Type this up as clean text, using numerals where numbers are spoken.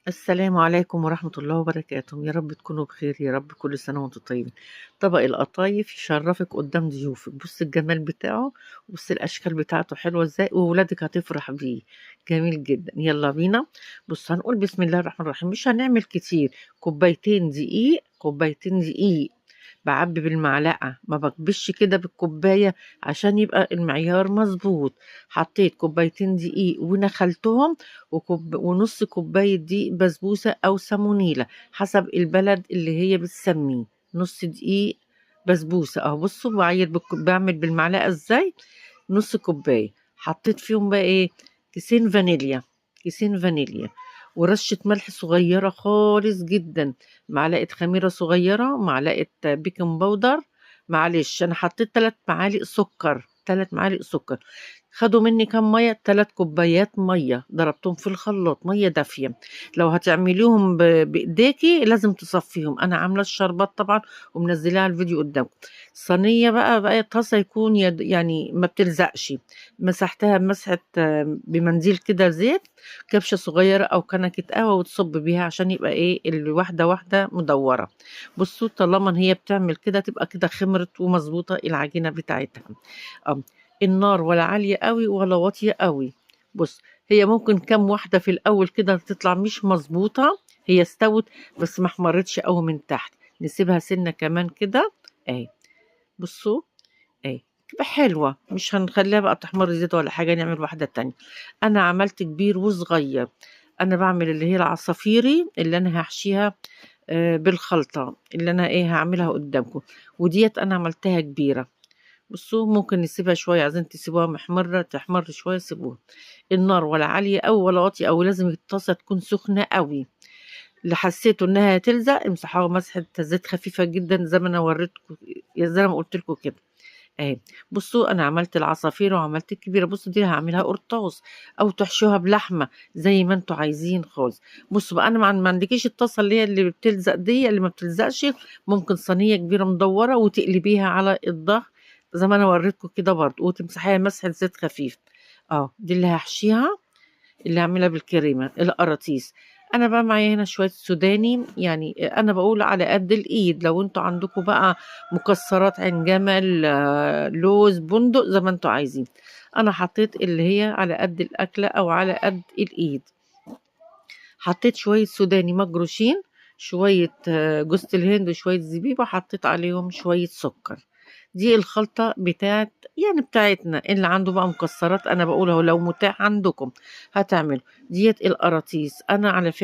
السلام عليكم ورحمة الله وبركاته، يا رب تكونوا بخير، يا رب كل سنة وانتم طيبين. طبق القطايف يشرفك قدام ضيوفك. بص الجمال بتاعه، بص الأشكال بتاعته حلوة ازاي، وولادك هتفرح بيه. جميل جدا، يلا بينا. بص هنقول بسم الله الرحمن الرحيم، مش هنعمل كتير. كوبايتين دقيق. بعبي بالمعلقة، ما بكبش كده بالكوباية عشان يبقى المعيار مظبوط. حطيت كوبايتين دقيق ونخلتهم، ونص كوباية دقيق بسبوسة أو سمونيلة حسب البلد اللي هي بتسميه. نص دقيق بسبوسة اهو. بصوا بعمل بالمعلقة ازاي. نص كوباية. حطيت فيهم بقى ايه؟ كيسين فانيليا ورشة ملح صغيرة خالص جدا. معلقة خميرة صغيرة، معلقة بيكنج باودر. معلش أنا حطيت 3 معالق سكر. خدوا مني كام مية؟ 3 كوبايات مية، ضربتهم في الخلاط مية دافية. لو هتعمليهم بإيديكي لازم تصفيهم. أنا عاملة الشربات طبعا ومنزلاها على الفيديو قدامكم. صينية بقى طاسة يكون يعني ما بتلزقش. مسحتها بمسحة بمنديل كده زيت. كبشة صغيرة أو كنكة قهوة وتصب بيها عشان يبقى إيه الواحدة واحدة مدورة. بصوا طالما إن هي بتعمل كده تبقى كده خمرت ومظبوطة العجينة بتاعتها. أم النار ولا عالية قوي ولا واطية قوي. بص، هي ممكن كام واحدة في الأول كده تطلع مش مظبوطة. هي استوت بس ما احمرتش قوي من تحت. نسيبها سنة كمان كده. اهي. بصوا. اهي. تبقى حلوة، مش هنخليها بقى تحمر زيادة ولا حاجة، نعمل واحدة تانية. أنا عملت كبير وصغير. أنا بعمل اللي هي العصافيري اللي أنا هحشيها بالخلطة اللي أنا إيه هعملها قدامكم. وديت أنا عملتها كبيرة. بصوا ممكن نسيبها شوية، عايزين تسيبوها محمرة تحمر شوية سيبوها. النار ولا عالية أوي ولا واطية أوي، لازم الطاسة تكون سخنة أوي. اللي حسيتوا إنها هتلزق امسحوها مسحة زيت خفيفة جدا زي ما أنا وريتكم، زي ما قلت لكم كده. اهي. بصوا انا عملت العصافير وعملت الكبيره. بصوا دي هعملها قرطاس او تحشوها بلحمه زي ما انتوا عايزين خالص. بصوا بقى انا ما عندكيش الطاسه اللي هي اللي بتلزق دي اللي ما بتلزقش. ممكن صينيه كبيره مدوره وتقلبيها على الظهر زي ما انا وريتكم كده برضه، وتمسحيها مسحه زيت خفيف. اه دي اللي هحشيها، اللي هعملها بالكريمة القراطيس. انا بقى معايا هنا شوية سوداني، يعني انا بقول على قد الايد. لو انتوا عندكم بقى مكسرات عين جمل لوز بندق زي ما انتوا عايزين. انا حطيت اللي هي على قد الاكلة او على قد الايد. حطيت شوية سوداني مجروشين، شوية جوز الهند وشوية زبيب، وحطيت عليهم شوية سكر. دي الخلطة بتاعتنا. اللي عنده بقى مكسرات انا بقوله لو متاح عندكم هتعمل. ديت القراطيس انا على فكرة